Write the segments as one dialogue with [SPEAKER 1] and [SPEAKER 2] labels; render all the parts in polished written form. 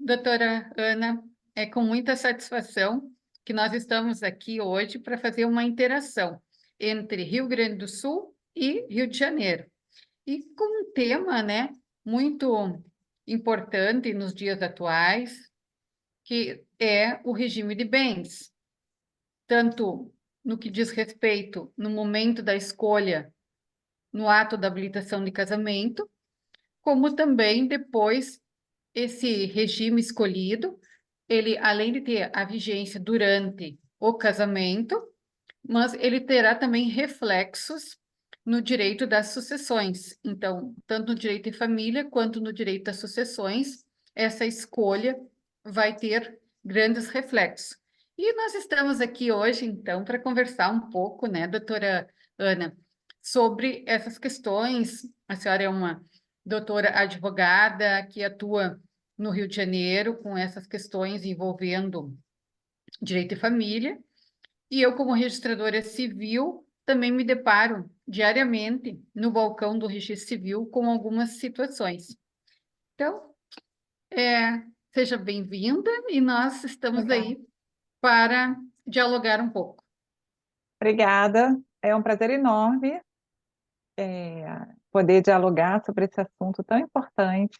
[SPEAKER 1] Doutora Ana, é com muita satisfação que nós estamos aqui hoje para fazer uma interação entre Rio Grande do Sul e Rio de Janeiro. E com um tema, né, muito importante nos dias atuais, que é o regime de bens, tanto no que diz respeito no momento da escolha, no ato da habilitação de casamento, como também depois esse regime escolhido, ele, além de ter a vigência durante o casamento, mas ele terá também reflexos no direito das sucessões. Então, tanto no direito de família quanto no direito das sucessões, essa escolha vai ter grandes reflexos. E nós estamos aqui hoje, então, para conversar um pouco, né, doutora Ana, sobre essas questões. A senhora é uma doutora advogada que atua no Rio de Janeiro com essas questões envolvendo direito de família, e eu, como registradora civil, também me deparo diariamente no balcão do registro civil com algumas situações. Então, seja bem-vinda e nós estamos
[SPEAKER 2] Legal.
[SPEAKER 1] aí para dialogar um pouco.
[SPEAKER 2] Obrigada. É um prazer enorme poder dialogar sobre esse assunto tão importante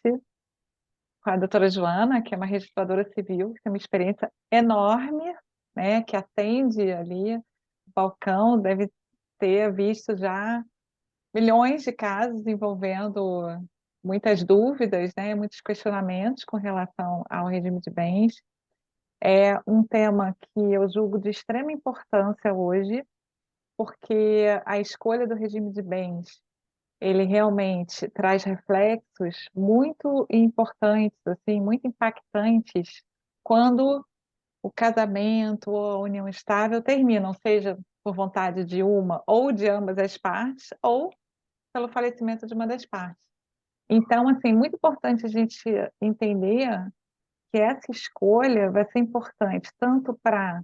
[SPEAKER 2] com a doutora Joana, que é uma registradora civil, que tem uma experiência enorme, né, que atende ali o balcão, deve ter visto já milhões de casos envolvendo muitas dúvidas, né, muitos questionamentos com relação ao regime de bens. É um tema que eu julgo de extrema importância hoje, porque a escolha do regime de bens, ele realmente traz reflexos muito importantes, assim, muito impactantes, quando o casamento ou a união estável terminam, seja por vontade de uma ou de ambas as partes, ou pelo falecimento de uma das partes. Então, assim, muito importante a gente entender que essa escolha vai ser importante tanto para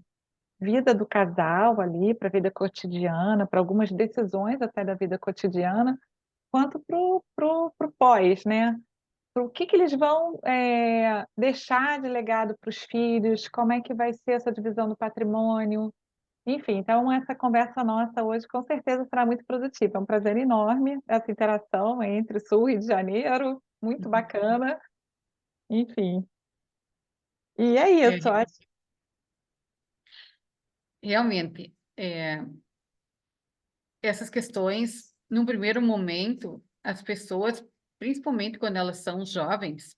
[SPEAKER 2] vida do casal ali, para a vida cotidiana, para algumas decisões até da vida cotidiana, quanto para o pós, né? Para o que eles vão deixar de legado para os filhos, como é que vai ser essa divisão do patrimônio, enfim. Então, essa conversa nossa hoje com certeza será muito produtiva. É um prazer enorme essa interação entre Sul e Rio de Janeiro, muito bacana, enfim. E é
[SPEAKER 1] É,
[SPEAKER 2] isso, acho.
[SPEAKER 1] realmente, essas questões, num primeiro momento, as pessoas, principalmente quando elas são jovens,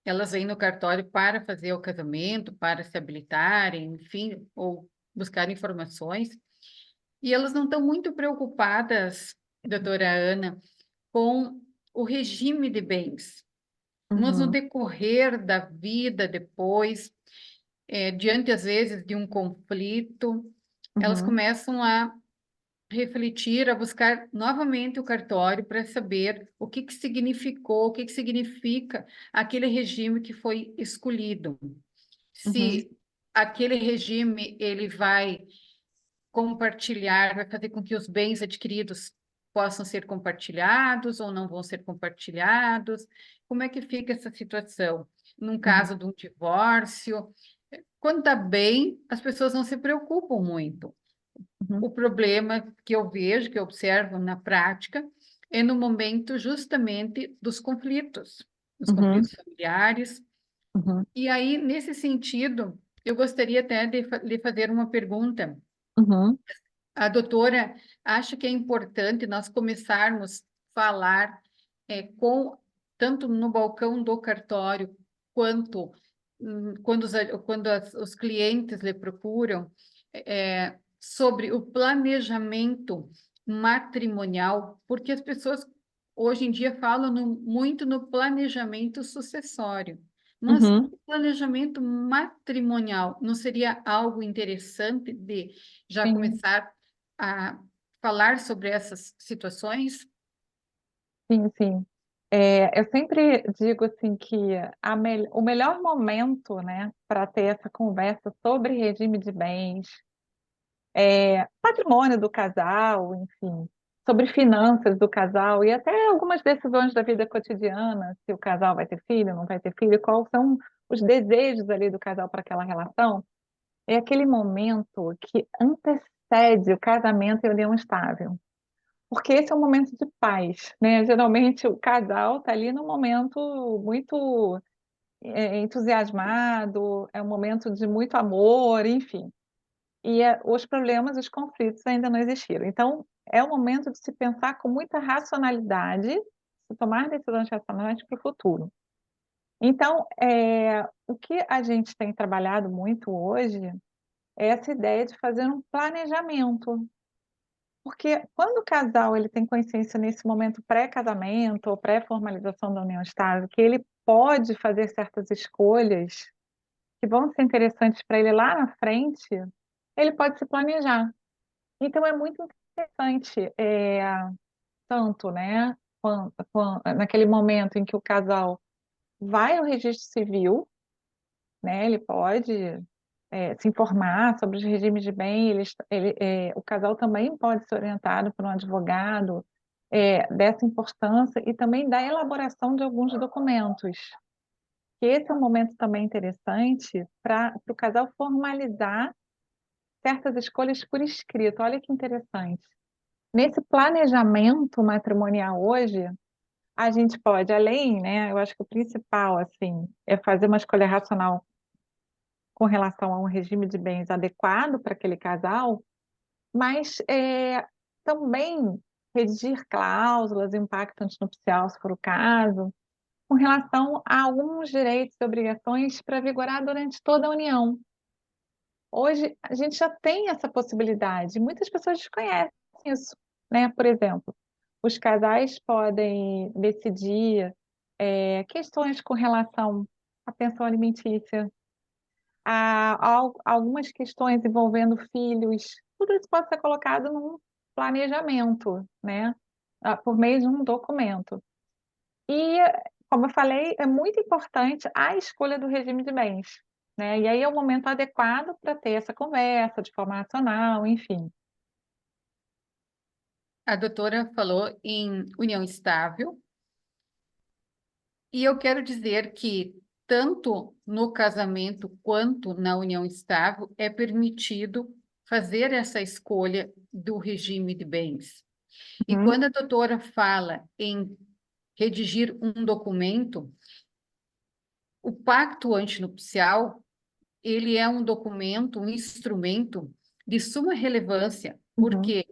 [SPEAKER 1] elas vêm no cartório para fazer o casamento, para se habilitarem, enfim, ou buscar informações, e elas não estão muito preocupadas, doutora Ana, com o regime de bens. Mas no
[SPEAKER 2] Uhum,
[SPEAKER 1] decorrer da vida, depois, diante às vezes de um conflito, elas
[SPEAKER 2] uhum,
[SPEAKER 1] começam a refletir, a buscar novamente o cartório para saber o que significou, o que significa aquele regime que foi escolhido.
[SPEAKER 2] uhum,
[SPEAKER 1] Se aquele regime ele vai compartilhar, vai fazer com que os bens adquiridos possam ser compartilhados ou não vão ser compartilhados. Como é que fica essa situação? Num
[SPEAKER 2] uhum,
[SPEAKER 1] caso de um divórcio, quando está bem, as pessoas não se preocupam muito.
[SPEAKER 2] uhum,
[SPEAKER 1] O problema que eu vejo, que eu observo na prática, é no momento justamente dos
[SPEAKER 2] uhum,
[SPEAKER 1] conflitos familiares.
[SPEAKER 2] uhum,
[SPEAKER 1] E aí, nesse sentido, eu gostaria até de lhe fazer uma pergunta.
[SPEAKER 2] uhum,
[SPEAKER 1] A doutora acha que é importante nós começarmos a falar com tanto no balcão do cartório quanto quando os clientes lhe procuram sobre o planejamento matrimonial, porque as pessoas hoje em dia falam muito no planejamento sucessório, mas
[SPEAKER 2] uhum.
[SPEAKER 1] o planejamento matrimonial não seria algo interessante de já
[SPEAKER 2] Sim,
[SPEAKER 1] começar a falar sobre essas situações?
[SPEAKER 2] sim, sim. Eu sempre digo assim que o melhor momento, né, para ter essa conversa sobre regime de bens, patrimônio do casal, enfim, sobre finanças do casal e até algumas decisões da vida cotidiana, se o casal vai ter filho, não vai ter filho, quais são os desejos ali do casal para aquela relação, é aquele momento que antecede o casamento e a união estável. Porque esse é um momento de paz, né? Geralmente o casal está ali num momento muito entusiasmado, é um momento de muito amor, enfim. E os problemas, os conflitos ainda não existiram. Então, é o momento de se pensar com muita racionalidade, se tomar decisões racionais para o futuro. Então, o que a gente tem trabalhado muito hoje é essa ideia de fazer um planejamento. Porque quando o casal ele tem consciência nesse momento pré-casamento ou pré-formalização da união estável, que ele pode fazer certas escolhas que vão ser interessantes para ele lá na frente, ele pode se planejar. Então é muito interessante, tanto, né, naquele momento em que o casal vai ao registro civil, né, ele pode se informar sobre os regimes de bem, o casal também pode ser orientado por um advogado dessa importância e também da elaboração de alguns documentos. Que esse é um momento também interessante para o casal formalizar certas escolhas por escrito. Olha que interessante. Nesse planejamento matrimonial hoje, a gente pode, além, né, eu acho que o principal, assim, é fazer uma escolha racional com relação a um regime de bens adequado para aquele casal, mas também redigir cláusulas, impacto antinupcial, se for o caso, com relação a alguns direitos e obrigações para vigorar durante toda a união. Hoje, a gente já tem essa possibilidade, muitas pessoas desconhecem isso, né? Por exemplo, os casais podem decidir questões com relação à pensão alimentícia, algumas questões envolvendo filhos, tudo isso pode ser colocado num planejamento, né? Por meio de um documento. E, como eu falei, é muito importante a escolha do regime de bens, né? E aí é o momento adequado para ter essa conversa de forma racional, enfim.
[SPEAKER 1] A doutora falou em união estável, e eu quero dizer que tanto no casamento quanto na união estável é permitido fazer essa escolha do regime de bens. E
[SPEAKER 2] Uhum,
[SPEAKER 1] quando a doutora fala em redigir um documento, o pacto antinupcial, ele é um documento, um instrumento de suma relevância,
[SPEAKER 2] uhum,
[SPEAKER 1] porque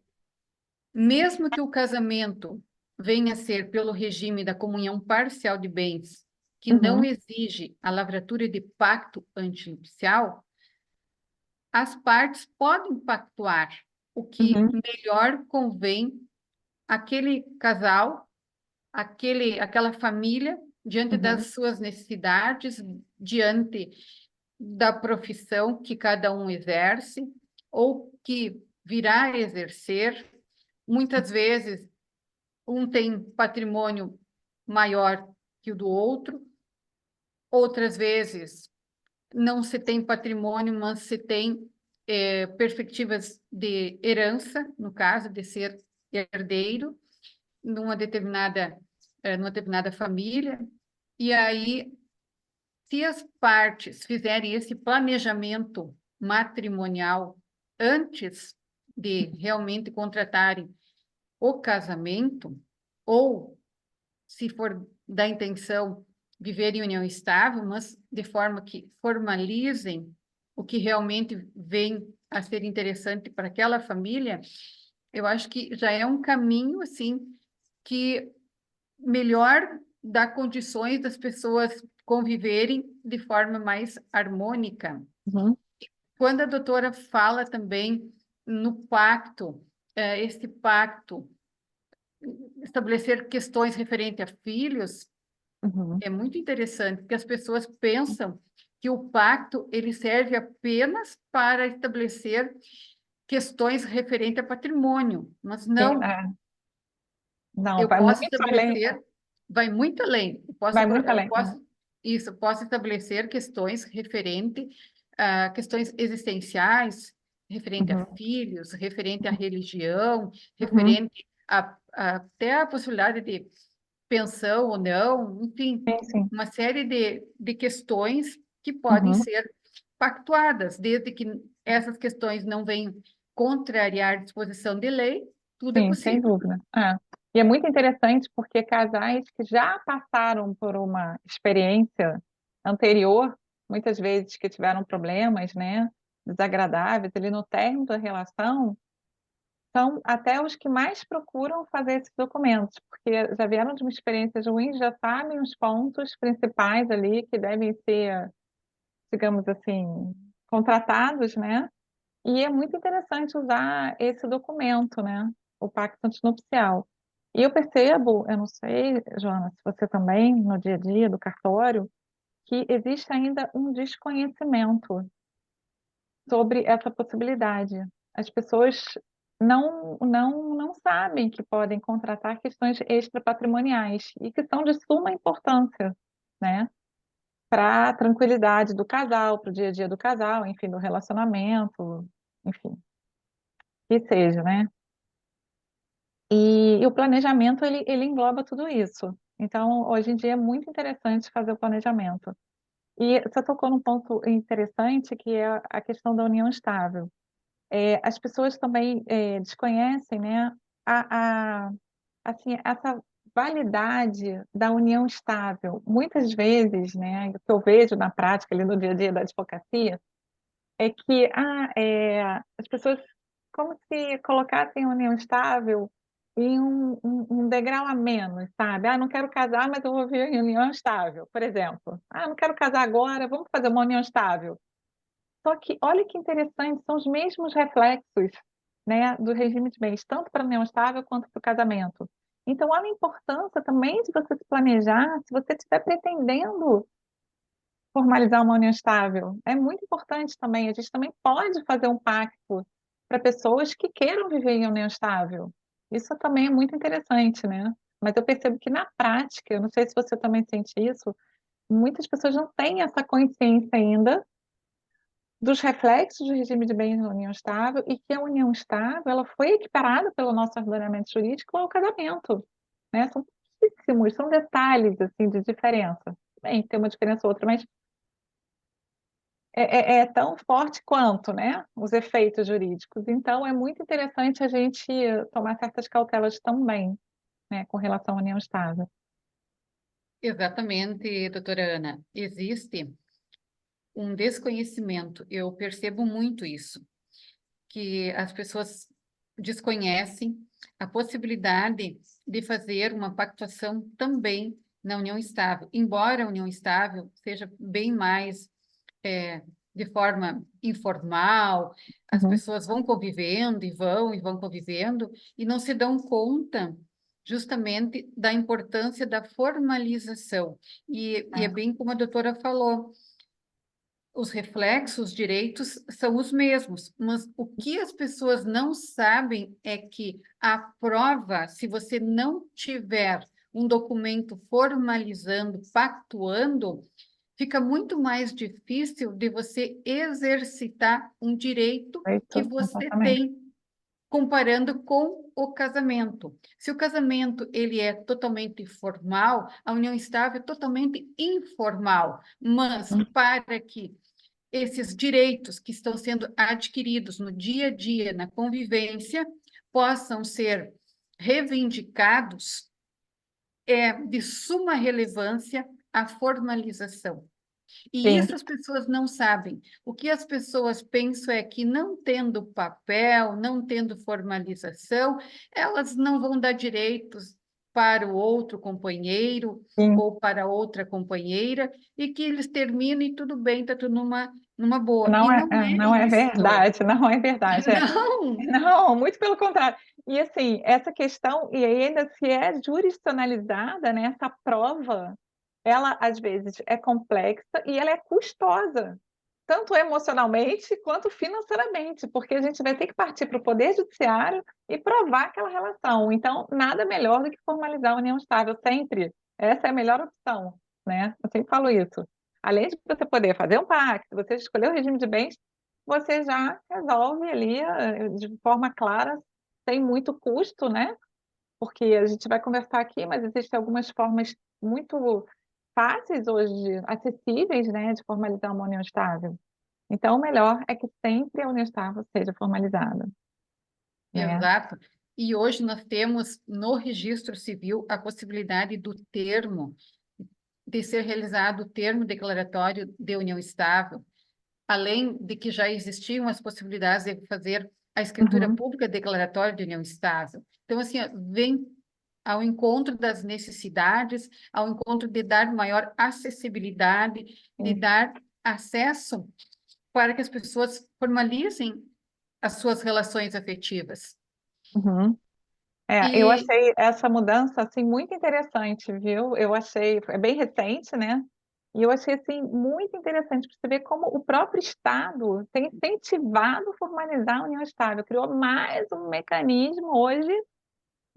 [SPEAKER 1] mesmo que o casamento venha a ser pelo regime da comunhão parcial de bens, que não
[SPEAKER 2] uhum,
[SPEAKER 1] exige a lavratura de pacto antinupcial, as partes podem pactuar o que
[SPEAKER 2] uhum,
[SPEAKER 1] melhor convém àquele casal, aquela família, diante
[SPEAKER 2] uhum,
[SPEAKER 1] das suas necessidades, diante da profissão que cada um exerce ou que virá a exercer. Muitas vezes, um tem patrimônio maior que o do outro, outras vezes não se tem patrimônio, mas se tem perspectivas de herança, no caso de ser herdeiro, numa determinada família, e aí, se as partes fizerem esse planejamento matrimonial antes de realmente contratarem o casamento, ou se for da intenção viver em união estável, mas de forma que formalizem o que realmente vem a ser interessante para aquela família, eu acho que já é um caminho assim que melhor dá condições das pessoas conviverem de forma mais harmônica.
[SPEAKER 2] uhum,
[SPEAKER 1] Quando a doutora fala também no pacto, esse pacto estabelecer questões referentes a filhos,
[SPEAKER 2] uhum.
[SPEAKER 1] é muito interessante, porque as pessoas pensam que o pacto ele serve apenas para estabelecer questões referentes a patrimônio, mas
[SPEAKER 2] Sim,
[SPEAKER 1] não,
[SPEAKER 2] não,
[SPEAKER 1] eu
[SPEAKER 2] vai
[SPEAKER 1] posso
[SPEAKER 2] muito além,
[SPEAKER 1] estabelecer, vai muito além,
[SPEAKER 2] vai muito
[SPEAKER 1] eu
[SPEAKER 2] além.
[SPEAKER 1] posso, isso, eu posso estabelecer questões referentes a questões existenciais, referente a
[SPEAKER 2] Uhum,
[SPEAKER 1] filhos, referente à religião,
[SPEAKER 2] uhum,
[SPEAKER 1] referente até a possibilidade de pensão ou não, enfim,
[SPEAKER 2] Sim, sim.
[SPEAKER 1] uma série de questões que podem
[SPEAKER 2] Uhum.
[SPEAKER 1] ser pactuadas, desde que essas questões não venham contrariar a disposição de lei, tudo é
[SPEAKER 2] Sim, sem
[SPEAKER 1] possível.
[SPEAKER 2] dúvida. É. E é muito interessante porque casais que já passaram por uma experiência anterior, muitas vezes que tiveram problemas, né, desagradáveis ali no término da relação, são até os que mais procuram fazer esses documentos, porque já vieram de uma experiência ruim, já sabem os pontos principais ali que devem ser, digamos assim, contratados, né? E é muito interessante usar esse documento, né? O pacto antinupcial. E eu percebo, eu não sei, Joana, se você também, no dia a dia do cartório, que existe ainda um desconhecimento sobre essa possibilidade. As pessoas não sabem que podem contratar questões extrapatrimoniais e que são de suma importância, né? Para a tranquilidade do casal, para o dia a dia do casal, enfim, do relacionamento, enfim, que seja, né? E o planejamento, ele engloba tudo isso. Então, hoje em dia é muito interessante fazer o planejamento. E você tocou num ponto interessante, que é a questão da união estável. As pessoas também desconhecem, né, a, assim, essa validade da união estável. Muitas vezes, né, o que eu vejo na prática, ali no dia a dia da advocacia, é que as pessoas como se colocassem a união estável em um degrau a menos, sabe? Ah, não quero casar, mas eu vou viver em união estável, por exemplo. Ah, não quero casar agora, vamos fazer uma união estável. Só que, olha que interessante, são os mesmos reflexos, né, do regime de bens, tanto para a união estável quanto para o casamento. Então, olha a importância também de você se planejar, se você estiver pretendendo formalizar uma união estável. É muito importante também. A gente também pode fazer um pacto para pessoas que queiram viver em união estável. Isso também é muito interessante, né? Mas eu percebo que na prática, eu não sei se você também sente isso, muitas pessoas não têm essa consciência ainda dos reflexos do regime de bens na união estável e que a união estável ela foi equiparada pelo nosso ordenamento jurídico ao casamento, né? São pouquíssimos, são detalhes assim de diferença. Bem, tem uma diferença ou outra, mas é tão forte quanto, né, os efeitos jurídicos. Então, é muito interessante a gente tomar certas cautelas também, né, com relação à união estável.
[SPEAKER 1] Exatamente, doutora Ana. Existe um desconhecimento, eu percebo muito isso, que as pessoas desconhecem a possibilidade de fazer uma pactuação também na união estável, embora a união estável seja bem mais de forma informal, as
[SPEAKER 2] Uhum.
[SPEAKER 1] pessoas vão convivendo e vão convivendo e não se dão conta justamente da importância da formalização. E é
[SPEAKER 2] É,
[SPEAKER 1] bem como a doutora falou, os reflexos direitos são os mesmos, mas o que as pessoas não sabem é que a prova, se você não tiver um documento formalizando, pactuando, fica muito mais difícil de você exercitar um direito que
[SPEAKER 2] feito,
[SPEAKER 1] você
[SPEAKER 2] exatamente.
[SPEAKER 1] tem comparando com o casamento. Se o casamento ele é totalmente formal, a união estável é totalmente informal, mas
[SPEAKER 2] Uhum.
[SPEAKER 1] para que esses direitos que estão sendo adquiridos no dia a dia, na convivência, possam ser reivindicados, é de suma relevância a formalização. E
[SPEAKER 2] Sim,
[SPEAKER 1] isso as pessoas não sabem. O que as pessoas pensam é que, não tendo papel, não tendo formalização, elas não vão dar direitos para o outro companheiro
[SPEAKER 2] sim.
[SPEAKER 1] ou para outra companheira, e que eles terminam e tudo bem, está tudo numa boa. E não é
[SPEAKER 2] Não é
[SPEAKER 1] isso.
[SPEAKER 2] verdade, não é verdade.
[SPEAKER 1] Não,
[SPEAKER 2] Não, muito pelo contrário. E assim, essa questão, e ainda se é jurisdicionalizada, né, essa prova, ela às vezes é complexa e ela é custosa, tanto emocionalmente quanto financeiramente, porque a gente vai ter que partir para o Poder Judiciário e provar aquela relação. Então, nada melhor do que formalizar a união estável, sempre. Essa é a melhor opção, né? Eu sempre falo isso. Além de você poder fazer um pacto, você escolher o regime de bens, você já resolve ali de forma clara, sem muito custo, né? porque a gente vai conversar aqui, mas existem algumas formas muito fáceis hoje, acessíveis, né, de formalizar uma união estável. Então, o melhor é que sempre a união estável seja formalizada, né?
[SPEAKER 1] Exato. E hoje nós temos no registro civil a possibilidade do termo, de ser realizado o termo declaratório de união estável, além de que já existiam as possibilidades de fazer a escritura
[SPEAKER 2] Uhum,
[SPEAKER 1] pública declaratória de união estável. Então, assim, ó, vem ao encontro das necessidades, ao encontro de dar maior acessibilidade, de
[SPEAKER 2] sim.
[SPEAKER 1] dar acesso para que as pessoas formalizem as suas relações afetivas.
[SPEAKER 2] Uhum. Eu
[SPEAKER 1] E,
[SPEAKER 2] achei essa mudança assim muito interessante, viu? Eu achei, é bem recente, né? E eu achei assim muito interessante para você ver como o próprio Estado tem incentivado formalizar a união estável, criou mais um mecanismo hoje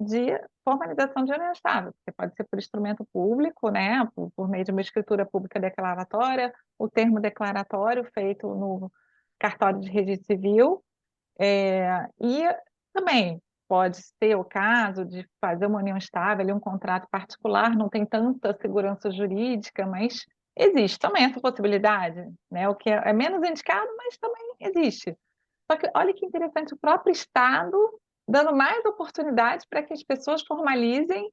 [SPEAKER 2] de formalização de união estável, que pode ser por instrumento público, né? Por meio de uma escritura pública declaratória, o termo declaratório feito no cartório de registro civil, e também pode ser o caso de fazer uma união estável, ali, um contrato particular, não tem tanta segurança jurídica, mas existe também essa possibilidade, né? O que é menos indicado, mas também existe. Só que olha que interessante, o próprio Estado dando mais oportunidades para que as pessoas formalizem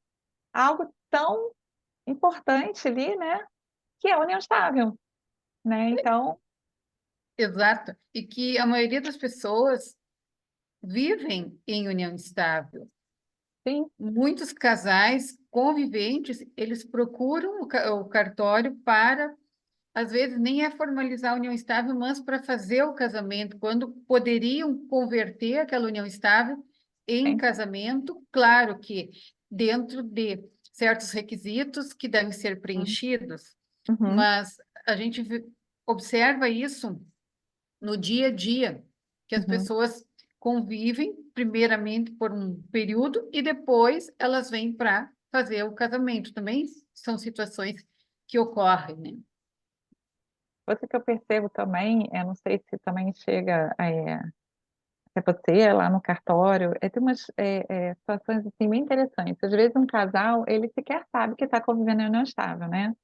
[SPEAKER 2] algo tão importante ali, né? Que é a união estável, né? Então,
[SPEAKER 1] exato, e que a maioria das pessoas vivem em união estável.
[SPEAKER 2] sim,
[SPEAKER 1] Muitos casais conviventes, eles procuram o cartório para, às vezes, nem é formalizar a união estável, mas para fazer o casamento, quando poderiam converter aquela união estável em
[SPEAKER 2] sim.
[SPEAKER 1] casamento, claro que dentro de certos requisitos que devem ser preenchidos,
[SPEAKER 2] Uhum,
[SPEAKER 1] mas a gente observa isso no dia a dia, que as
[SPEAKER 2] uhum.
[SPEAKER 1] pessoas convivem primeiramente por um período e depois elas vêm para fazer o casamento. Também são situações que ocorrem, né?
[SPEAKER 2] Outra que eu percebo também, não sei se também chega a você lá no cartório, tem umas situações assim bem interessantes. Às vezes um casal, ele sequer sabe que está convivendo em união estável, né?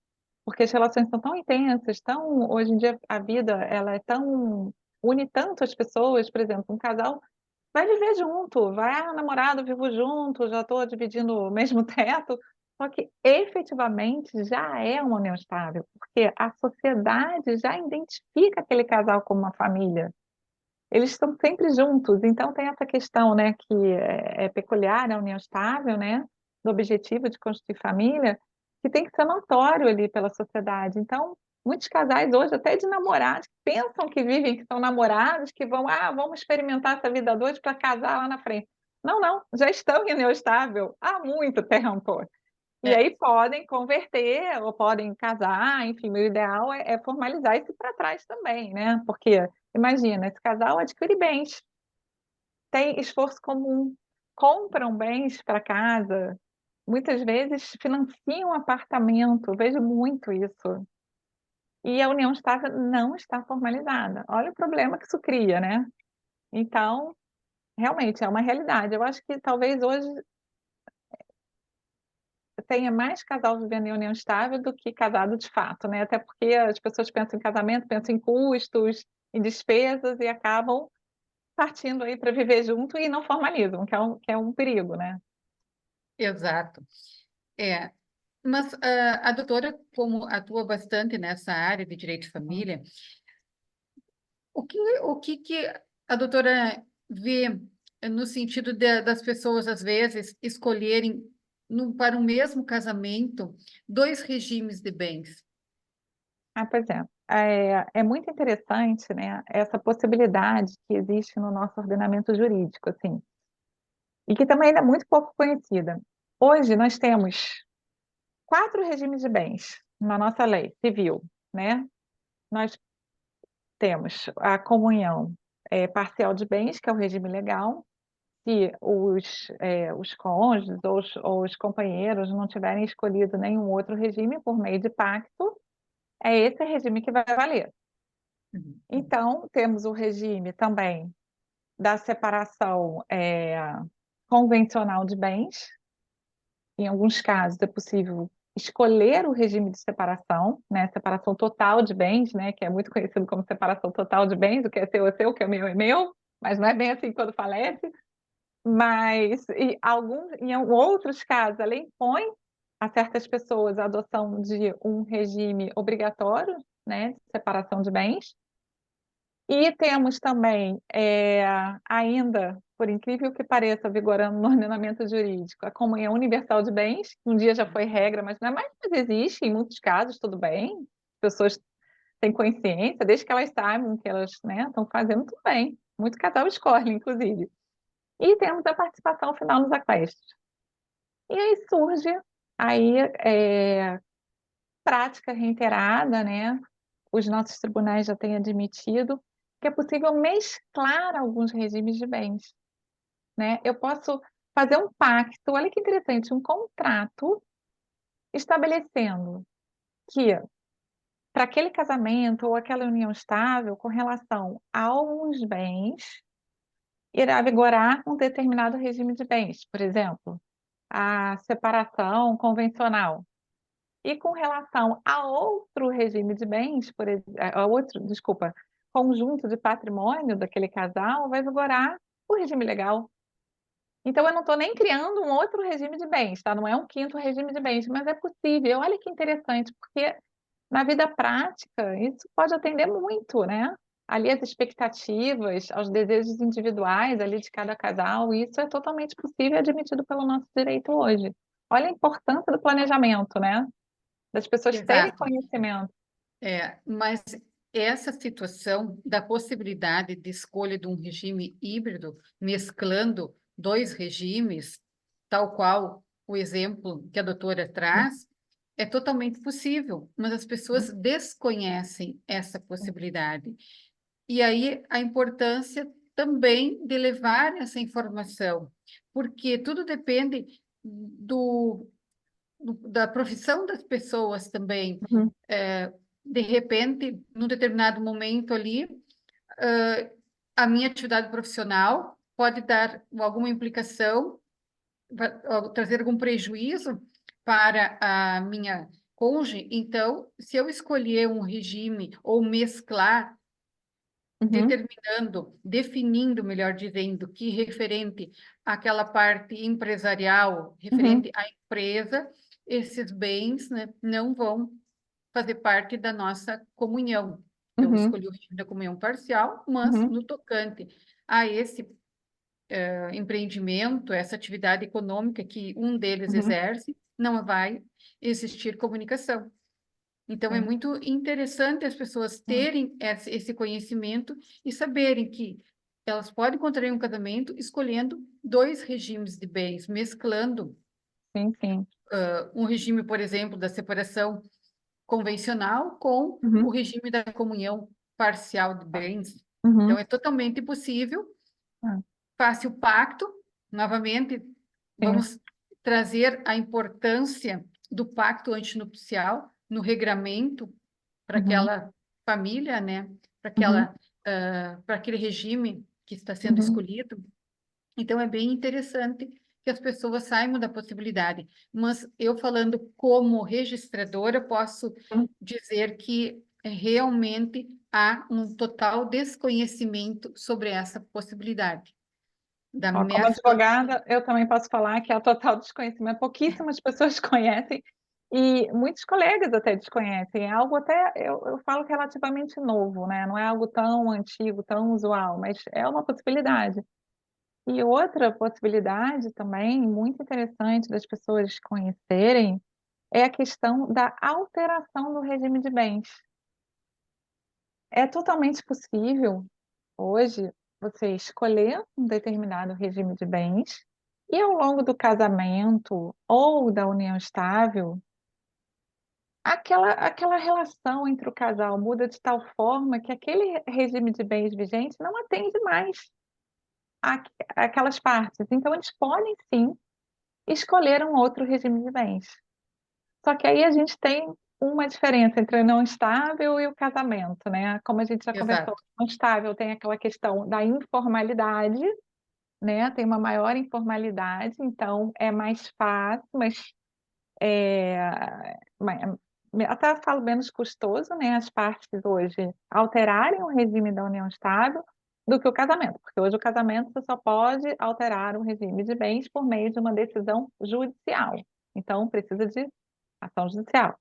[SPEAKER 2] Porque as relações são tão intensas, hoje em dia a vida ela é tão une tanto as pessoas, por exemplo, um casal vai viver junto, vai, namorado, vivo junto, já estou dividindo o mesmo teto, só que efetivamente já é uma união estável, porque a sociedade já identifica aquele casal como uma família. Eles estão sempre juntos, então tem essa questão, né, que é peculiar na união estável, né, do objetivo de constituir família, que tem que ser notório ali pela sociedade. Então, muitos casais hoje, até de namorados, pensam que vivem, que são namorados, que vão, vamos experimentar essa vida a dois para casar lá na frente. Não, não, já estão em união estável há muito tempo. E
[SPEAKER 1] É,
[SPEAKER 2] aí podem converter ou podem casar, enfim, o ideal é formalizar isso para trás também, né? Porque, imagina, esse casal adquire bens, tem esforço comum, compram bens para casa, muitas vezes financiam um apartamento, vejo muito isso. E a união estável não está formalizada. Olha o problema que isso cria, né? Então, realmente é uma realidade. Eu acho que talvez hoje tenha mais casal vivendo em união estável do que casado de fato, né? Até porque as pessoas pensam em casamento, pensam em custos, em despesas e acabam partindo aí para viver junto e não formalizam, que é um perigo, né?
[SPEAKER 1] exato. É, mas a doutora, como atua bastante nessa área de direito de
[SPEAKER 2] Uhum.
[SPEAKER 1] família, o que a doutora vê no sentido das pessoas, às vezes, escolherem para o mesmo casamento dois regimes de bens?
[SPEAKER 2] Pois é. É muito interessante, né, essa possibilidade que existe no nosso ordenamento jurídico, assim, e que também ainda é muito pouco conhecida. Hoje nós temos 4 regimes de bens na nossa lei civil, né? Nós temos a comunhão parcial de bens, que é o regime legal, se os cônjuges ou os companheiros não tiverem escolhido nenhum outro regime por meio de pacto, é esse regime que vai valer.
[SPEAKER 1] Uhum.
[SPEAKER 2] Então, temos o regime também da separação convencional de bens, em alguns casos, é possível escolher o regime de separação, né? Separação total de bens, né? Que é muito conhecido como separação total de bens, o que é seu é seu, o que é meu, mas não é bem assim quando falece. Mas em outros casos, ela impõe a certas pessoas a adoção de um regime obrigatório, né, de separação de bens. E temos também, ainda, por incrível que pareça, vigorando no ordenamento jurídico, a comunhão universal de bens, que um dia já foi regra, mas não é mais, mas existe em muitos casos, tudo bem. As pessoas têm consciência, desde que elas saibam que elas, né, estão fazendo tudo bem. Muito casal escolhe, inclusive. E temos a participação final nos aquestos. E aí surge aí, prática reiterada, né? Os nossos tribunais já têm admitido que é possível mesclar alguns regimes de bens, né? Eu posso fazer um pacto, olha que interessante, um contrato estabelecendo que para aquele casamento ou aquela união estável, com relação a alguns bens, irá vigorar um determinado regime de bens, por exemplo, a separação convencional. E com relação a outro regime de bens, a outro, desculpa, conjunto de patrimônio daquele casal, vai vigorar o regime legal. Então, eu não estou nem criando um outro regime de bens, tá? Não é um quinto regime de bens, mas é possível. Olha que interessante, porque na vida prática isso pode atender muito, né? Ali as expectativas, aos desejos individuais ali de cada casal, isso é totalmente possível e admitido pelo nosso direito hoje. Olha a importância do planejamento, né? Das pessoas terem
[SPEAKER 1] Exato.
[SPEAKER 2] conhecimento.
[SPEAKER 1] Mas essa situação da possibilidade de escolha de um regime híbrido, mesclando dois regimes, tal qual o exemplo que a doutora traz, é totalmente possível, mas as pessoas desconhecem essa possibilidade. E aí a importância também de levar essa informação, porque tudo depende da profissão das pessoas também.
[SPEAKER 2] Uhum,
[SPEAKER 1] De repente, num determinado momento ali, a minha atividade profissional pode dar alguma implicação, trazer algum prejuízo para a minha cônjuge. Então, se eu escolher um regime ou mesclar,
[SPEAKER 2] uhum,
[SPEAKER 1] definindo, melhor dizendo, que referente àquela parte empresarial,
[SPEAKER 2] uhum,
[SPEAKER 1] referente à empresa, esses bens, né, não vão fazer parte da nossa comunhão. Eu
[SPEAKER 2] uhum,
[SPEAKER 1] escolhi o regime da comunhão parcial, mas
[SPEAKER 2] uhum,
[SPEAKER 1] no tocante a esse empreendimento, essa atividade econômica que um deles
[SPEAKER 2] uhum,
[SPEAKER 1] exerce, não vai existir comunicação. Então, é
[SPEAKER 2] sim,
[SPEAKER 1] muito interessante as pessoas
[SPEAKER 2] uhum,
[SPEAKER 1] terem esse conhecimento e saberem que elas podem contrair um casamento escolhendo dois regimes de bens, mesclando
[SPEAKER 2] sim, sim.
[SPEAKER 1] um regime, por exemplo, da separação convencional com o
[SPEAKER 2] Uhum,
[SPEAKER 1] regime da comunhão parcial de bens. Então,
[SPEAKER 2] uhum,
[SPEAKER 1] é totalmente possível.
[SPEAKER 2] ah,
[SPEAKER 1] Faça o pacto, novamente,
[SPEAKER 2] sim,
[SPEAKER 1] vamos trazer a importância do pacto antinupcial no regramento para
[SPEAKER 2] uhum,
[SPEAKER 1] aquela família, né? Para
[SPEAKER 2] uhum,
[SPEAKER 1] aquela, para aquele regime que está sendo
[SPEAKER 2] uhum,
[SPEAKER 1] escolhido. Então, é bem interessante que as pessoas saibam da possibilidade. Mas eu, falando como registradora, posso
[SPEAKER 2] uhum.
[SPEAKER 1] dizer que realmente há um total desconhecimento sobre essa possibilidade. Da
[SPEAKER 2] Ó, como
[SPEAKER 1] mescla,
[SPEAKER 2] advogada, eu também posso falar que é total desconhecimento. Pouquíssimas pessoas conhecem e muitos colegas até desconhecem. É algo até, eu falo relativamente novo, né? Não é algo tão antigo, tão usual, mas é uma possibilidade. E outra possibilidade também, muito interessante das pessoas conhecerem, é a questão da alteração do regime de bens. É totalmente possível, hoje, você escolher um determinado regime de bens e, ao longo do casamento ou da união estável, aquela relação entre o casal muda de tal forma que aquele regime de bens vigente não atende mais aquelas partes. Então, eles podem sim escolher um outro regime de bens. Só que aí a gente tem uma diferença entre o não estável e o casamento, né? Como a gente já conversou,
[SPEAKER 1] exato.
[SPEAKER 2] o não estável tem aquela questão da informalidade, né? Tem uma maior informalidade, então é mais fácil, mas é, até falo menos custoso, né? As partes hoje alterarem o regime da união estável do que o casamento, porque hoje o casamento você só pode alterar o regime de bens por meio de uma decisão judicial. Então precisa de ação judicial.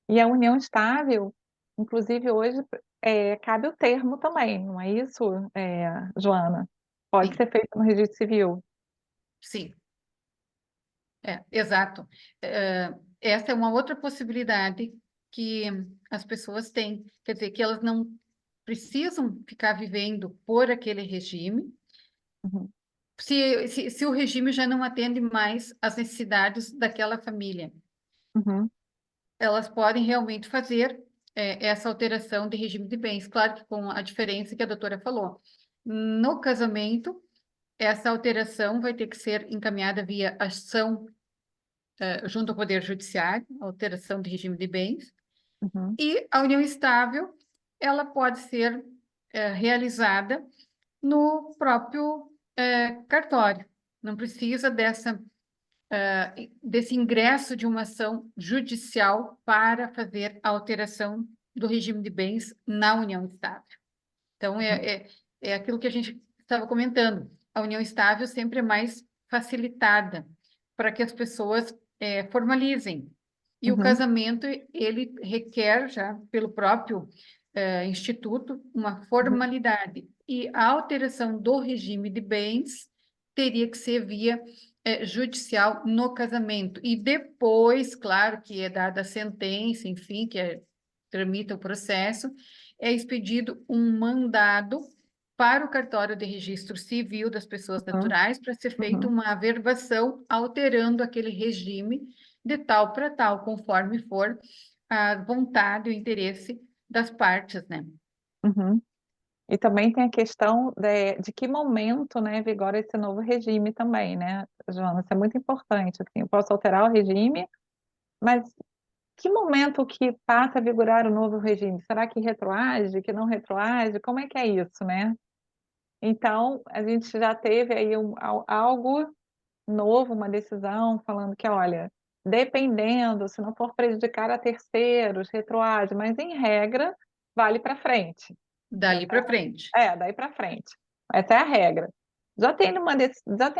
[SPEAKER 2] E a união estável, inclusive hoje, cabe o termo também, não é isso, Joana? Pode
[SPEAKER 1] Sim,
[SPEAKER 2] ser feito no registro civil.
[SPEAKER 1] sim, exato. Essa é uma outra possibilidade que as pessoas têm, quer dizer, que elas não precisam ficar vivendo por aquele regime,
[SPEAKER 2] Uhum,
[SPEAKER 1] se o regime já não atende mais às necessidades daquela família.
[SPEAKER 2] uhum,
[SPEAKER 1] Elas podem realmente fazer essa alteração de regime de bens, claro que com a diferença que a doutora falou. No casamento, essa alteração vai ter que ser encaminhada via ação junto ao Poder Judiciário, alteração de regime de bens,
[SPEAKER 2] uhum,
[SPEAKER 1] e a união estável, ela pode ser realizada no próprio cartório. Não precisa desse ingresso de uma ação judicial para fazer a alteração do regime de bens na união estável. Então,
[SPEAKER 2] uhum,
[SPEAKER 1] é aquilo que a gente estava comentando. A união estável sempre é mais facilitada para que as pessoas formalizem. E o
[SPEAKER 2] uhum,
[SPEAKER 1] casamento, ele requer já, pelo próprio instituto, uma
[SPEAKER 2] uhum,
[SPEAKER 1] formalidade. E a alteração do regime de bens teria que ser via judicial no casamento. E depois, claro, que é dada a sentença, enfim, tramita o processo, é expedido um mandado para o cartório de registro civil das pessoas
[SPEAKER 2] uhum,
[SPEAKER 1] naturais para ser feita
[SPEAKER 2] uhum,
[SPEAKER 1] uma averbação alterando aquele regime de tal para tal, conforme for a vontade e o interesse das partes, né?
[SPEAKER 2] uhum. E também tem a questão de que momento, né, vigora esse novo regime também, né, Joana? Isso é muito importante. Assim, eu posso alterar o regime, mas que momento que passa a vigorar o novo regime? Será que retroage, que não retroage? Como é que é isso, né? Então, a gente já teve aí algo novo, uma decisão falando que, olha, dependendo, se não for prejudicar a terceiros, retroage, mas em regra, vale para frente.
[SPEAKER 1] Dali para frente.
[SPEAKER 2] Daí para frente. Essa é a regra. Já tem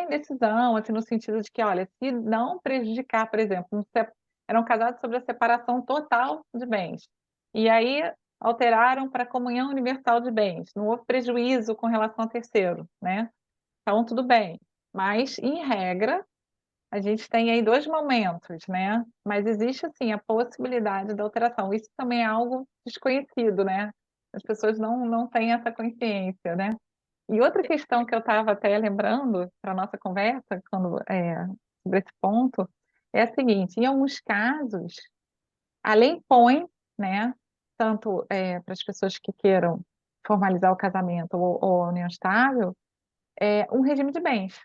[SPEAKER 2] decisão, assim, no sentido de que, olha, se não prejudicar, por exemplo, eram casados sobre a separação total de bens. E aí alteraram para comunhão universal de bens. Não houve prejuízo com relação ao terceiro, né? Então, tudo bem. Mas, em regra, a gente tem aí dois momentos, né? Mas existe, assim, a possibilidade da alteração. Isso também é algo desconhecido, né? As pessoas não têm essa consciência, né? E outra questão que eu estava até lembrando para a nossa conversa, sobre esse ponto, é a seguinte: em alguns casos, a lei impõe, né, tanto para as pessoas que queiram formalizar o casamento ou a união estável, um regime de bens,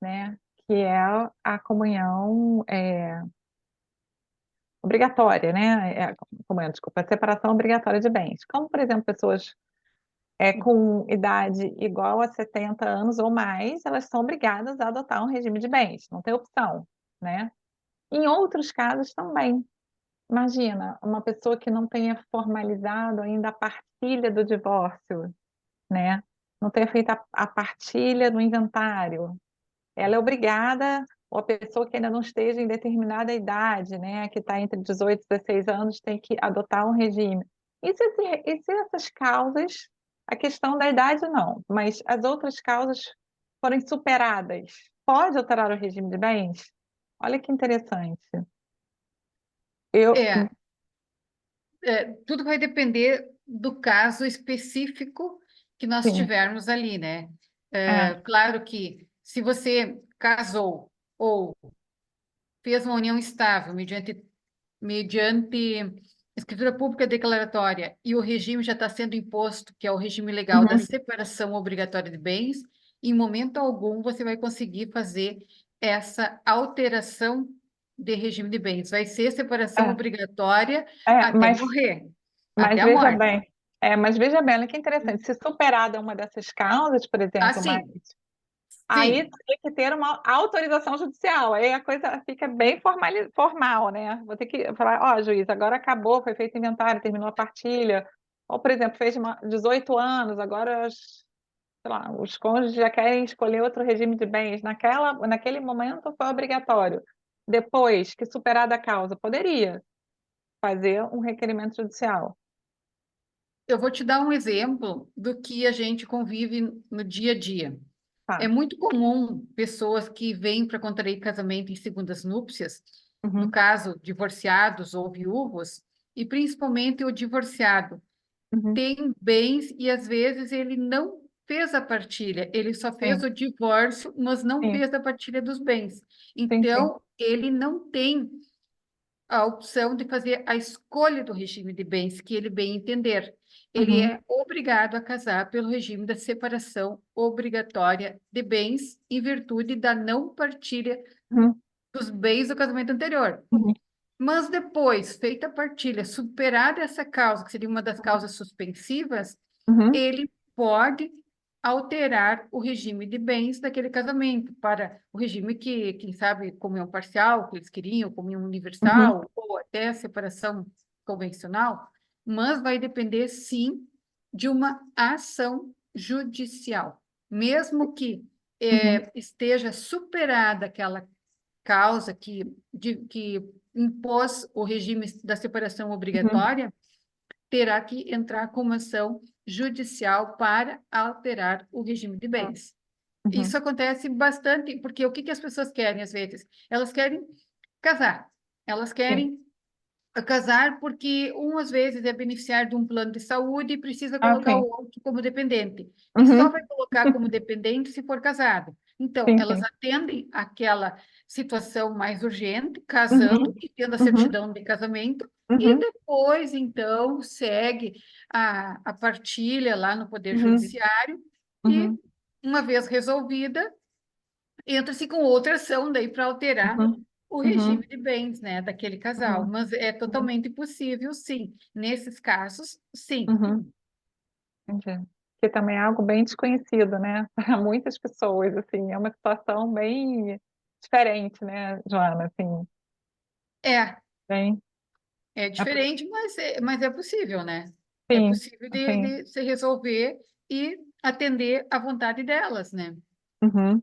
[SPEAKER 2] né, que é a comunhão obrigatória, né, comunhão, desculpa, a separação obrigatória de bens. Como, por exemplo, pessoas com idade igual a 70 anos ou mais, elas são obrigadas a adotar um regime de bens, não tem opção, né? Em outros casos também. Imagina, uma pessoa que não tenha formalizado ainda a partilha do divórcio, né? Não tenha feito a partilha do inventário. Ela é obrigada, ou a pessoa que ainda não esteja em determinada idade, né? Que está entre 18 e 16 anos, tem que adotar um regime. E se essas causas, a questão da idade não, mas as outras causas forem superadas, pode alterar o regime de bens? Olha que interessante. Eu,
[SPEAKER 1] É, tudo vai depender do caso específico que nós
[SPEAKER 2] sim,
[SPEAKER 1] tivermos ali, né?
[SPEAKER 2] é,
[SPEAKER 1] Claro que se você casou ou fez uma união estável mediante escritura pública declaratória e o regime já está sendo imposto, que é o regime legal da
[SPEAKER 2] uhum,
[SPEAKER 1] separação obrigatória de bens, em momento algum você vai conseguir fazer essa alteração de regime de bens. Vai ser separação
[SPEAKER 2] é,
[SPEAKER 1] obrigatória
[SPEAKER 2] é,
[SPEAKER 1] até morrer,
[SPEAKER 2] mas
[SPEAKER 1] até a
[SPEAKER 2] veja
[SPEAKER 1] morte.
[SPEAKER 2] bem, mas veja bem, olha que interessante, se superada uma dessas causas, por exemplo, mais
[SPEAKER 1] Assim,
[SPEAKER 2] Aí
[SPEAKER 1] Sim,
[SPEAKER 2] teria que ter uma autorização judicial, aí a coisa fica bem formal, né? Vou ter que falar, ó, juiz, agora acabou, foi feito inventário, terminou a partilha. Ou, por exemplo, fez 18 anos, agora, sei lá, os cônjuges já querem escolher outro regime de bens. Naquele momento foi obrigatório. Depois que superada a causa, poderia fazer um requerimento judicial.
[SPEAKER 1] eu vou te dar um exemplo do que a gente convive no dia a dia. É
[SPEAKER 2] Tá.
[SPEAKER 1] muito comum pessoas que vêm para contrair casamento em segundas núpcias, no
[SPEAKER 2] Uhum,
[SPEAKER 1] caso, divorciados ou viúvos, e principalmente o divorciado,
[SPEAKER 2] uhum.
[SPEAKER 1] tem bens e às vezes ele não fez a partilha, ele só fez
[SPEAKER 2] Sim,
[SPEAKER 1] o divórcio, mas não
[SPEAKER 2] sim,
[SPEAKER 1] fez a partilha dos bens.
[SPEAKER 2] sim, sim.
[SPEAKER 1] Então, ele não tem a opção de fazer a escolha do regime de bens que ele bem entender. Ele
[SPEAKER 2] Uhum,
[SPEAKER 1] é obrigado a casar pelo regime da separação obrigatória de bens em virtude da não partilha
[SPEAKER 2] uhum,
[SPEAKER 1] dos bens do casamento anterior.
[SPEAKER 2] uhum,
[SPEAKER 1] Mas depois, feita a partilha, superada essa causa, que seria uma das causas suspensivas,
[SPEAKER 2] uhum,
[SPEAKER 1] ele pode alterar o regime de bens daquele casamento para o regime que, quem sabe, comunhão parcial, que eles queriam, comunhão
[SPEAKER 2] uhum,
[SPEAKER 1] universal, ou até separação convencional, mas vai depender, sim, de uma ação judicial. Mesmo que
[SPEAKER 2] uhum,
[SPEAKER 1] esteja superada aquela causa que impôs o regime da separação
[SPEAKER 2] uhum,
[SPEAKER 1] obrigatória, terá que entrar com uma ação judicial para alterar o regime de bens.
[SPEAKER 2] uhum.
[SPEAKER 1] Isso acontece bastante, porque o que que as pessoas querem às vezes? Elas querem casar, elas
[SPEAKER 2] Sim.
[SPEAKER 1] querem casar porque um às vezes é beneficiário de um plano de saúde e precisa
[SPEAKER 2] Ah,
[SPEAKER 1] colocar o
[SPEAKER 2] sim.
[SPEAKER 1] outro como dependente. E só
[SPEAKER 2] Uhum,
[SPEAKER 1] vai colocar como dependente se for casado. Então,
[SPEAKER 2] sim,
[SPEAKER 1] elas
[SPEAKER 2] sim.
[SPEAKER 1] atendem aquela situação mais urgente, casando
[SPEAKER 2] Uhum,
[SPEAKER 1] e tendo a
[SPEAKER 2] uhum,
[SPEAKER 1] certidão de casamento, e
[SPEAKER 2] uhum,
[SPEAKER 1] depois, então, segue a partilha lá no Poder
[SPEAKER 2] uhum,
[SPEAKER 1] Judiciário e,
[SPEAKER 2] uhum,
[SPEAKER 1] uma vez resolvida, entra-se com outra ação daí para alterar
[SPEAKER 2] uhum,
[SPEAKER 1] o
[SPEAKER 2] uhum,
[SPEAKER 1] regime de bens, né, daquele casal.
[SPEAKER 2] uhum,
[SPEAKER 1] Mas é
[SPEAKER 2] uhum,
[SPEAKER 1] totalmente possível, sim. Nesses casos, sim.
[SPEAKER 2] uhum. Entendi. Que também é algo bem desconhecido, né? Para muitas pessoas, assim, é uma situação bem diferente, né, Joana? Assim,
[SPEAKER 1] É,
[SPEAKER 2] bem.
[SPEAKER 1] é diferente, mas é possível, né? É
[SPEAKER 2] Sim,
[SPEAKER 1] possível
[SPEAKER 2] sim.
[SPEAKER 1] de se resolver e atender à vontade delas, né?
[SPEAKER 2] Uhum,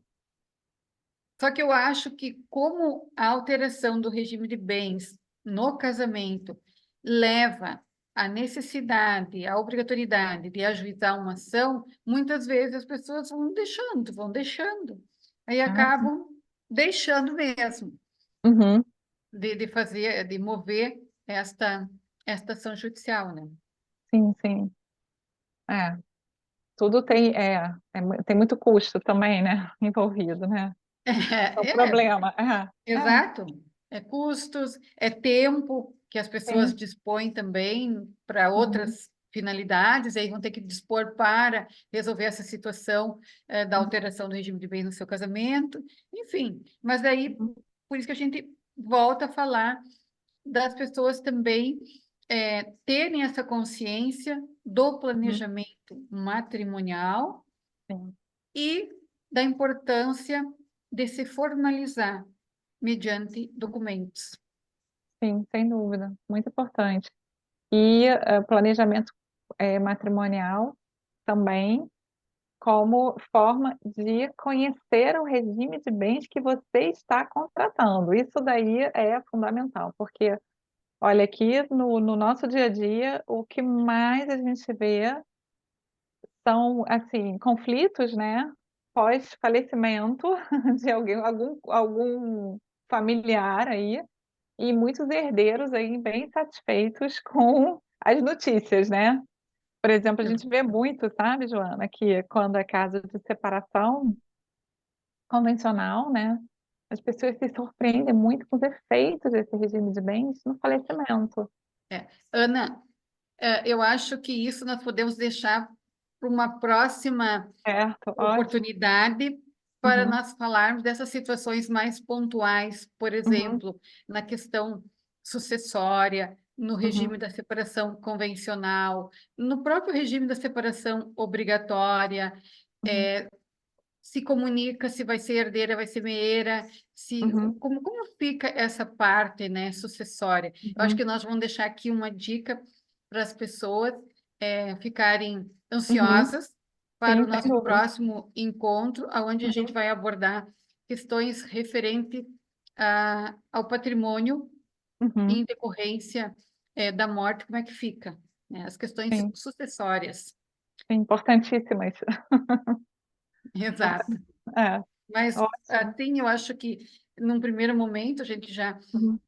[SPEAKER 1] Só que eu acho que, como a alteração do regime de bens no casamento leva à necessidade, à obrigatoriedade de ajuizar uma ação, muitas vezes as pessoas vão deixando, vão deixando. Aí
[SPEAKER 2] ah, sim.
[SPEAKER 1] acabam deixando mesmo
[SPEAKER 2] Uhum,
[SPEAKER 1] de fazer, de mover esta ação judicial, né?
[SPEAKER 2] sim, sim. É, tudo tem muito custo também, né? Envolvido, né? É um
[SPEAKER 1] É,
[SPEAKER 2] problema.
[SPEAKER 1] exato. É custos, é tempo que as pessoas
[SPEAKER 2] Sim.
[SPEAKER 1] dispõem também para
[SPEAKER 2] Uhum,
[SPEAKER 1] outras finalidades, e aí vão ter que dispor para resolver essa situação da
[SPEAKER 2] uhum,
[SPEAKER 1] alteração do regime de bens no seu casamento, enfim. Mas aí,
[SPEAKER 2] uhum,
[SPEAKER 1] por isso que a gente volta a falar das pessoas também terem essa consciência do
[SPEAKER 2] uhum,
[SPEAKER 1] planejamento matrimonial
[SPEAKER 2] sim.
[SPEAKER 1] e da importância de se formalizar mediante documentos.
[SPEAKER 2] Sim, sem dúvida. Muito importante. E planejamento matrimonial também como forma de conhecer o regime de bens que você está contratando. Isso daí é fundamental, porque, olha, aqui no nosso dia a dia, o que mais a gente vê são, assim, conflitos, né, pós-falecimento de alguém, algum familiar aí, e muitos herdeiros aí bem satisfeitos com as notícias, né? Por exemplo, a gente vê muito, sabe, Joana, que quando é caso de separação convencional, né, as pessoas se surpreendem muito com os efeitos desse regime de bens no falecimento.
[SPEAKER 1] Ana, eu acho que isso nós podemos deixar para uma próxima
[SPEAKER 2] Certo, ótimo.
[SPEAKER 1] oportunidade para
[SPEAKER 2] Uhum,
[SPEAKER 1] nós falarmos dessas situações mais pontuais, por
[SPEAKER 2] uhum,
[SPEAKER 1] exemplo, na questão sucessória, no
[SPEAKER 2] uhum,
[SPEAKER 1] regime da separação convencional, no próprio regime da separação obrigatória,
[SPEAKER 2] uhum,
[SPEAKER 1] se comunica, se vai ser herdeira, vai ser meeira, se,
[SPEAKER 2] Uhum,
[SPEAKER 1] como fica essa parte, né, sucessória. Eu acho
[SPEAKER 2] uhum,
[SPEAKER 1] que nós vamos deixar aqui uma dica para as pessoas ficarem
[SPEAKER 2] uhum.
[SPEAKER 1] ansiosas para
[SPEAKER 2] Sim,
[SPEAKER 1] o
[SPEAKER 2] sem
[SPEAKER 1] nosso
[SPEAKER 2] dúvida.
[SPEAKER 1] próximo encontro, onde a gente
[SPEAKER 2] Uhum,
[SPEAKER 1] vai abordar questões referentes ao patrimônio
[SPEAKER 2] uhum.
[SPEAKER 1] em decorrência da morte, como é que fica, né? As questões
[SPEAKER 2] Sim,
[SPEAKER 1] sucessórias.
[SPEAKER 2] sim, importantíssimas.
[SPEAKER 1] Exato.
[SPEAKER 2] É,
[SPEAKER 1] Mas,
[SPEAKER 2] ótimo.
[SPEAKER 1] assim, eu acho que, num primeiro momento, a gente já
[SPEAKER 2] Uhum,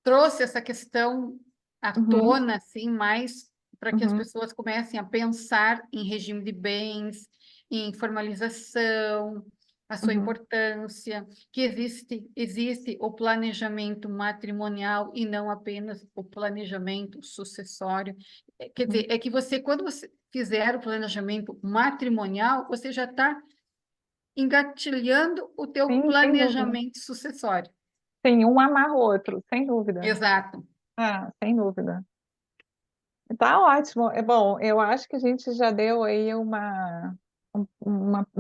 [SPEAKER 1] trouxe essa questão à
[SPEAKER 2] uhum,
[SPEAKER 1] tona, assim, mais para que as
[SPEAKER 2] uhum,
[SPEAKER 1] pessoas comecem a pensar em regime de bens, em formalização, a sua
[SPEAKER 2] uhum.
[SPEAKER 1] importância, que existe o planejamento matrimonial e não apenas o planejamento sucessório. Quer
[SPEAKER 2] Uhum.
[SPEAKER 1] dizer, é que você, quando você fizer o planejamento matrimonial, você já está engatilhando o teu
[SPEAKER 2] Sim, sem dúvida.
[SPEAKER 1] planejamento sucessório.
[SPEAKER 2] Sim, um amarra o outro, sem dúvida.
[SPEAKER 1] Exato.
[SPEAKER 2] Ah, sem dúvida. Tá ótimo. É bom, eu acho que a gente já deu aí um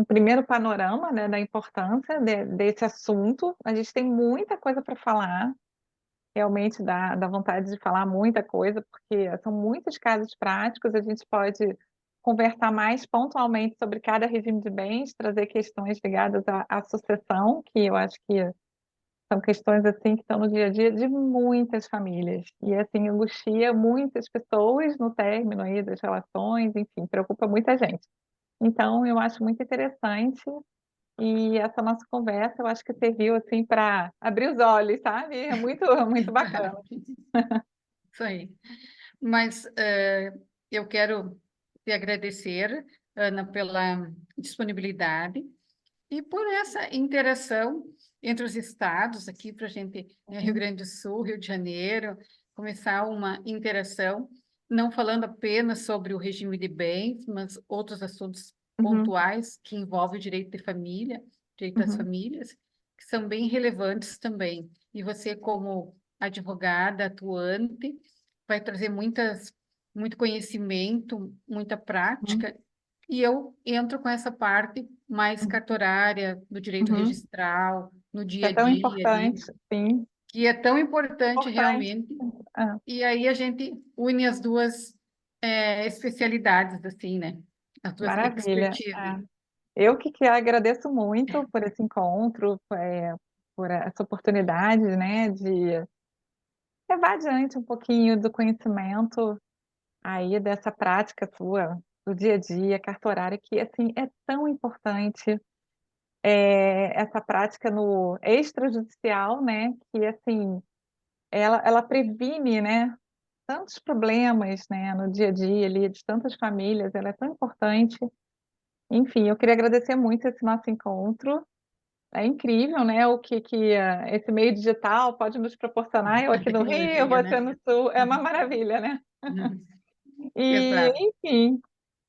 [SPEAKER 2] primeiro panorama, né, da importância desse assunto. A gente tem muita coisa para falar, realmente dá vontade de falar muita coisa, porque são muitos casos práticos, a gente pode conversar mais pontualmente sobre cada regime de bens, trazer questões ligadas à sucessão, que eu acho que são questões assim que estão no dia a dia de muitas famílias e assim angustia muitas pessoas no término aí das relações, enfim, preocupa muita gente. Então, eu acho muito interessante e essa nossa conversa, eu acho que serviu assim para abrir os olhos, sabe? É muito muito bacana.
[SPEAKER 1] Isso aí. Mas eu quero te agradecer, Ana, pela disponibilidade e por essa interação entre os estados aqui para a gente, né, Rio
[SPEAKER 2] Uhum,
[SPEAKER 1] Grande do Sul, Rio de Janeiro, começar uma interação, não falando apenas sobre o regime de bens, mas outros assuntos
[SPEAKER 2] uhum,
[SPEAKER 1] pontuais que envolvem o direito de família, direito das
[SPEAKER 2] uhum,
[SPEAKER 1] famílias, que são bem relevantes também. E você, como advogada atuante, vai trazer muito conhecimento, muita
[SPEAKER 2] uhum,
[SPEAKER 1] prática, e eu entro com essa parte mais
[SPEAKER 2] uhum,
[SPEAKER 1] cartorária, do direito
[SPEAKER 2] uhum.
[SPEAKER 1] registral, no
[SPEAKER 2] Que é
[SPEAKER 1] dia a
[SPEAKER 2] tão
[SPEAKER 1] dia ali,
[SPEAKER 2] importante, sim,
[SPEAKER 1] que é tão importante
[SPEAKER 2] importante.
[SPEAKER 1] realmente,
[SPEAKER 2] Ah,
[SPEAKER 1] e aí a gente une as duas especialidades, assim, né? As duas
[SPEAKER 2] maravilha.
[SPEAKER 1] expertise.
[SPEAKER 2] Ah. Eu que agradeço muito por esse encontro, por essa oportunidade, né, de levar adiante um pouquinho do conhecimento aí dessa prática sua do dia a dia, cartorária, que assim é tão importante, essa prática no extrajudicial, né, que assim ela previne, né, tantos problemas, né, no dia a dia ali de tantas famílias, ela é tão importante. Enfim, eu queria agradecer muito esse nosso encontro. É incrível, né, o que esse meio digital pode nos proporcionar. Eu
[SPEAKER 1] A
[SPEAKER 2] aqui no Rio,
[SPEAKER 1] tecnologia,
[SPEAKER 2] você
[SPEAKER 1] né?
[SPEAKER 2] no Sul, é uma maravilha, né.
[SPEAKER 1] Uhum.
[SPEAKER 2] E,
[SPEAKER 1] Exato.
[SPEAKER 2] enfim,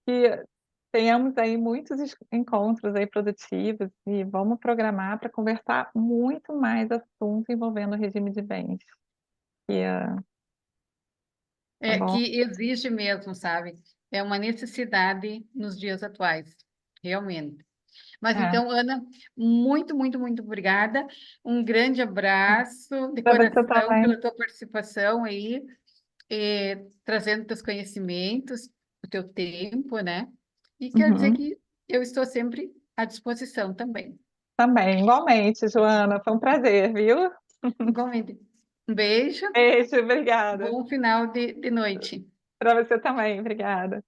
[SPEAKER 2] que tenhamos aí muitos encontros aí produtivos e vamos programar para conversar muito mais assunto envolvendo o regime de bens, que tá
[SPEAKER 1] É
[SPEAKER 2] bom?
[SPEAKER 1] que existe mesmo, sabe? É uma necessidade nos dias atuais, realmente. Mas
[SPEAKER 2] É,
[SPEAKER 1] então, Ana, muito obrigada. Um grande abraço de
[SPEAKER 2] para você
[SPEAKER 1] coração
[SPEAKER 2] também.
[SPEAKER 1] pela tua participação aí, trazendo teus conhecimentos, o teu tempo, né? E quero dizer
[SPEAKER 2] Uhum.
[SPEAKER 1] que eu estou sempre à disposição também.
[SPEAKER 2] Também, igualmente, Joana, foi um prazer, viu.
[SPEAKER 1] Igualmente. Um beijo,
[SPEAKER 2] Beijo, obrigada.
[SPEAKER 1] bom final de noite.
[SPEAKER 2] Para você também, obrigada.